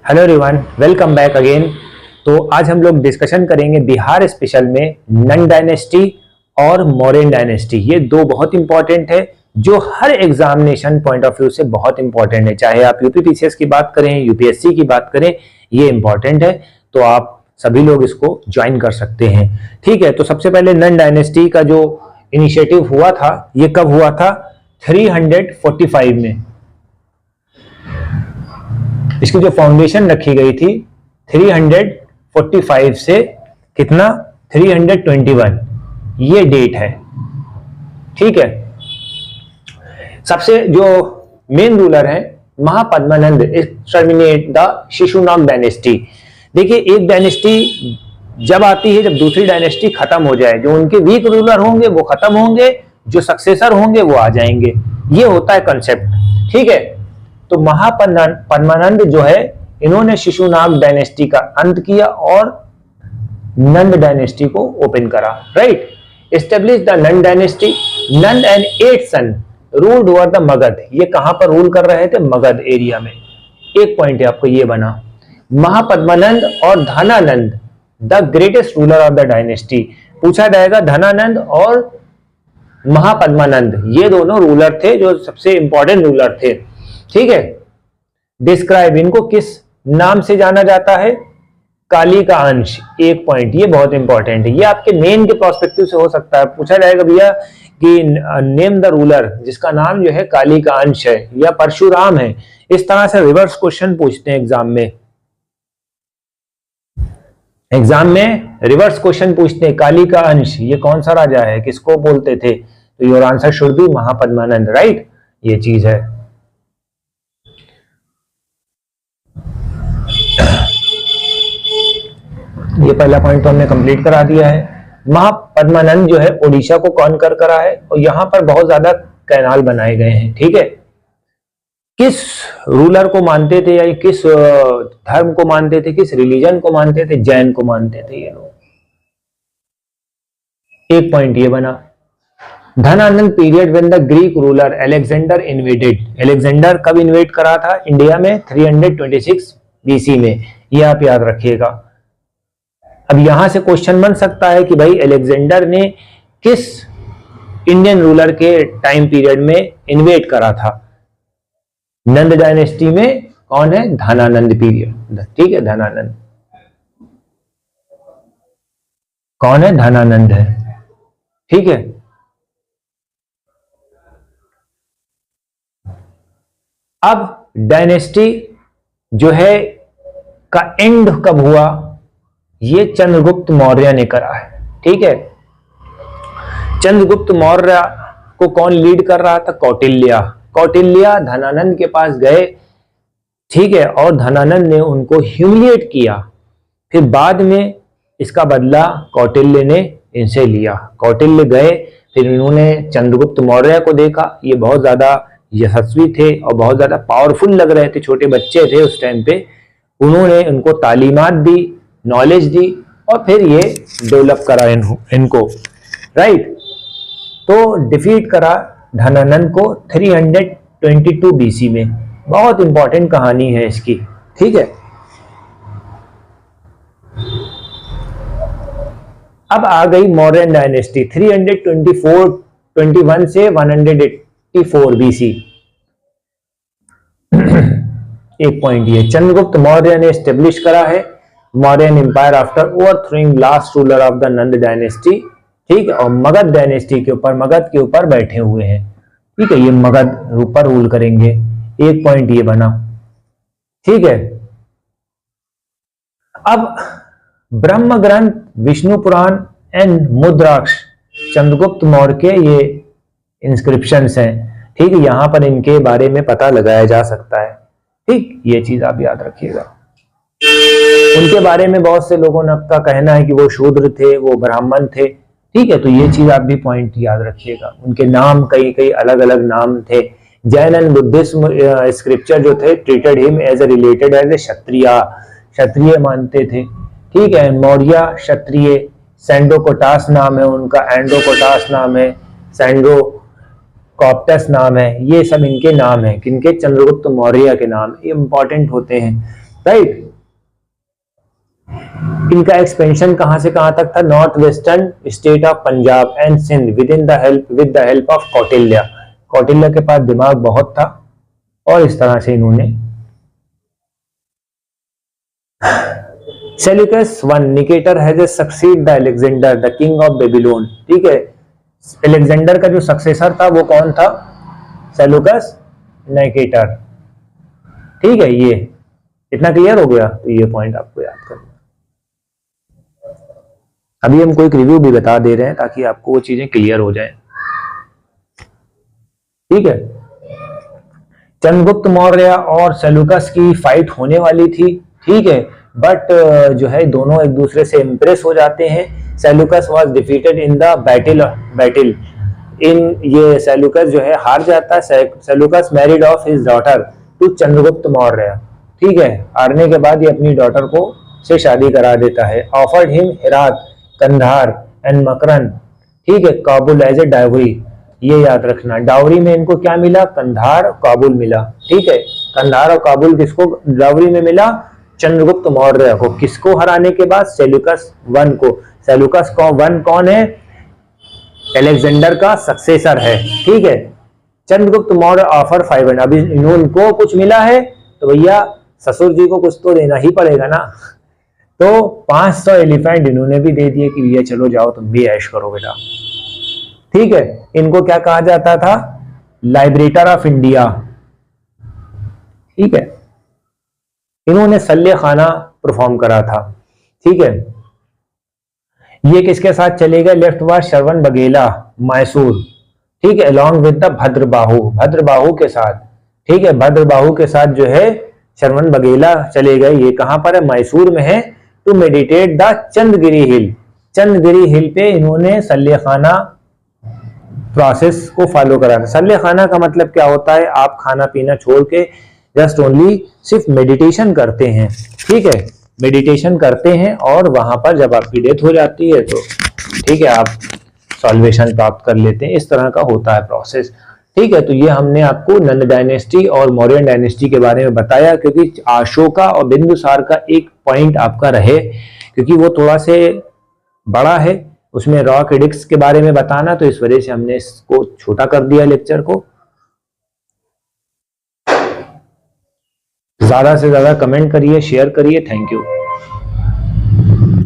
Hello everyone, welcome back again. तो आज हम लोग डिस्कशन करेंगे बिहार स्पेशल में नन डायनेस्टी और मौर्यन डायनेस्टी। ये दो बहुत इंपॉर्टेंट है जो हर एग्जामिनेशन पॉइंट ऑफ व्यू से बहुत इंपॉर्टेंट है। चाहे आप यूपीपीसीएस की बात करें, यूपीएससी की बात करें, ये इंपॉर्टेंट है। तो आप सभी लोग इसको ज्वाइन कर सकते हैं। ठीक है, तो सबसे पहले नन डायनेस्टी का जो इनिशिएटिव हुआ था, ये कब हुआ था? 345 में। इसकी जो फाउंडेशन रखी गई थी 345 से कितना 321, ये डेट है। ठीक है, सबसे जो मेन रूलर है Mahapadmananda exterminate the Shishunaga dynasty. देखिए, एक डायनेस्टी जब आती है जब दूसरी डायनेस्टी खत्म हो जाए, जो उनके वीक रूलर होंगे वो खत्म होंगे, जो सक्सेसर होंगे वो आ जाएंगे। ये होता है कंसेप्ट। ठीक है, तो महापद्मानंद जो है, इन्होंने शिशुनाग डायनेस्टी का अंत किया और नंद डायनेस्टी को ओपन करा। Right, establish the Nanda dynasty. Nanda and 8 son ruled over the Magadha. ये कहां पर रूल कर रहे थे? मगध एरिया में। एक पॉइंट है आपको ये बना, महापद्मानंद और Dhanananda the greatest ruler of the dynasty. पूछा जाएगा धनानंद और महापद्मानंद, ये दोनों रूलर थे जो सबसे इंपॉर्टेंट रूलर थे। ठीक है, डिस्क्राइब, इनको किस नाम से जाना जाता है? काली का अंश। एक पॉइंट ये बहुत इंपॉर्टेंट है, ये आपके मेन के प्रोस्पेक्टिव से हो सकता है। पूछा जाएगा भैया कि नेम द रूलर जिसका नाम जो है काली का अंश है या परशुराम है। इस तरह से रिवर्स क्वेश्चन पूछते हैं एग्जाम में। एग्जाम में रिवर्स क्वेश्चन पूछते हैं, काली का अंश ये कौन सा राजा है, किसको बोलते थे? तो your answer should be Mahapadmananda. Right, ये चीज है। ये पहला पॉइंट तो हमने कंप्लीट करा दिया है। महापद्मानंद जो है ओडिशा को कॉन्कर करा है और यहां पर बहुत ज्यादा कैनाल बनाए गए हैं। ठीक है, किस रूलर को मानते थे या किस धर्म को मानते थे, किस रिलीजन को मानते थे? जैन को मानते थे ये लोग। एक पॉइंट ये बना। Dhanananda period when the Greek ruler Alexander invaded. Alexander कब इन्वेड करा था इंडिया में? 326 बीसी में। ये आप याद रखिएगा। अब यहां से क्वेश्चन बन सकता है कि भाई अलेक्जेंडर ने किस इंडियन रूलर के टाइम पीरियड में इन्वेड करा था? नंद डायनेस्टी में कौन है? धनानंद पीरियड। ठीक है, धनानंद कौन है? धनानंद है। ठीक है, अब डायनेस्टी जो है का एंड कब हुआ? ये चंद्रगुप्त मौर्य ने करा है। ठीक है, चंद्रगुप्त मौर्य को कौन लीड कर रहा था? कौटिल्य। कौटिल्य धनानंद के पास गए, ठीक है, और धनानंद ने उनको ह्यूमिलिएट किया। फिर बाद में इसका बदला कौटिल्य ने इनसे लिया। कौटिल्य गए, फिर इन्होंने चंद्रगुप्त मौर्य को देखा, ये बहुत ज्यादा यशस्वी थे और बहुत ज्यादा पावरफुल लग रहे थे, छोटे बच्चे थे उस टाइम पे। उन्होंने उनको तालीमात दी, नॉलेज दी और फिर ये डेवलप करा इनको। राइट, तो डिफीट करा धनानंद को 322 बीसी में। बहुत इंपॉर्टेंट कहानी है इसकी। ठीक है, अब आ गई मौर्यन डायनेस्टी 321 से 184 बीसी। एक पॉइंट ये, चंद्रगुप्त मौर्य ने स्टेब्लिश करा है Mauryan empire after overthrowing last ruler of the Nanda dynasty. ठीक है, और मगध डायनेस्टी के ऊपर, मगध के ऊपर बैठे हुए हैं। ठीक है, ये मगध ऊपर रूल करेंगे। एक पॉइंट ये बना। ठीक है, अब ब्रह्म ग्रंथ, विष्णु पुराण एंड मुद्राक्ष चंद्रगुप्त मौर्य के ये इंस्क्रिप्शंस हैं। ठीक है, यहां पर इनके बारे में पता लगाया जा सकता है। ठीक, ये चीज आप याद रखिएगा। उनके बारे में बहुत से लोगों का कहना है कि वो शूद्र थे, वो ब्राह्मण थे। ठीक है, तो ये चीज आप भी पॉइंट याद रखिएगा। उनके नाम कई कई अलग अलग नाम थे। जैन एंड बुद्धिज्म स्क्रिप्चर जो थे treated him as a related as a Kshatriya, Kshatriya मानते थे। ठीक है, मौर्य क्षत्रिय। सैंडोकोटास नाम है उनका, एंडोकोटास नाम है, सैंडो कॉप्टस नाम है। ये सब इनके नाम है, किनके? चंद्रगुप्त मौर्य के नाम। ये इंपॉर्टेंट होते हैं। राइट। इनका एक्सपेंशन कहां से कहां तक था? North western state of Punjab and Sindh with the help of Kautilya. Kautilya के पास दिमाग बहुत था और इस तरह से इन्होंने Seleucus one Nicator has succeed the Alexander the king of Babylon. ठीक है, अलेक्जेंडर का जो सक्सेसर था वो कौन था? Seleucus Nicator. ठीक है, ये इतना क्लियर हो गया, तो ये पॉइंट आपको याद करना। अभी हम कोई रिव्यू भी बता दे रहे हैं ताकि आपको वो चीजें क्लियर हो जाए। ठीक है, चंद्रगुप्त मौर्य और सेल्यूकस की फाइट होने वाली थी। ठीक है, बट जो है दोनों एक दूसरे से इंप्रेस हो जाते हैं। Seleucus was defeated in the battle in ये सेल्यूकस जो है हार जाता है। Seleucus married of his daughter to Chandragupta Maurya. ठीक है, हारने के बाद ये अपनी डॉटर को से शादी करा देता है। Offered him Herat, Kandahar and Makran. ठीक है, काबुल एज ए डावरी। ये याद रखना, डावरी में इनको क्या मिला? कंधार, काबुल मिला। ठीक है, कंधार और काबुल किसको डावरी में मिला? चंद्रगुप्त मौर्य को। किसको हराने के बाद? सेल्यूकस वन को। सेल्यूकस वन कौन है? अलेक्जेंडर का सक्सेसर है। ठीक है, चंद्रगुप्त मौर्य ऑफर 500। अभी इनको कुछ मिला है तो भैया ससुर जी को कुछ तो देना ही पड़ेगा ना। तो 500 एलिफेंट इन्होंने भी दे दिए कि भैया चलो जाओ तुम भी ऐश करो बेटा। ठीक है, इनको क्या कहा जाता था? लाइब्रेटर ऑफ इंडिया। ठीक है, इन्होंने सल्ले खाना परफॉर्म करा था। ठीक है, ये किसके साथ चले गए? लेफ्ट वाज श्रवण बघेला, मैसूर। ठीक है, along with the Bhadrabahu, Bhadrabahu के साथ। ठीक है, भद्रबाहु के साथ जो है श्रवण बघेला चले गए। ये कहां पर है? मैसूर में है। टू मेडिटेट द चंद्रगिरी हिल। चंद्रगिरी हिल पे इन्होंने सल्ले खाना प्रोसेस को फॉलो करा था। सल्ले खाना का मतलब क्या होता है? आप खाना पीना छोड़ के जस्ट ओनली सिर्फ मेडिटेशन करते हैं। ठीक है, मेडिटेशन करते हैं और वहां पर जब आपकी डेथ हो जाती है तो ठीक है आप सॉल्वेशन प्राप्त कर लेते हैं। इस तरह का होता है प्रोसेस। ठीक है, तो ये हमने आपको नंद डायनेस्टी और मौर्य डायनेस्टी के बारे में बताया, क्योंकि अशोका और बिंदुसार का एक पॉइंट आपका रहे, क्योंकि वो थोड़ा से बड़ा है, उसमें रॉक एडिक्स के बारे में बताना, तो इस वजह से हमने इसको छोटा कर दिया लेक्चर को। ज्यादा से ज्यादा कमेंट करिए, शेयर करिए। Thank you.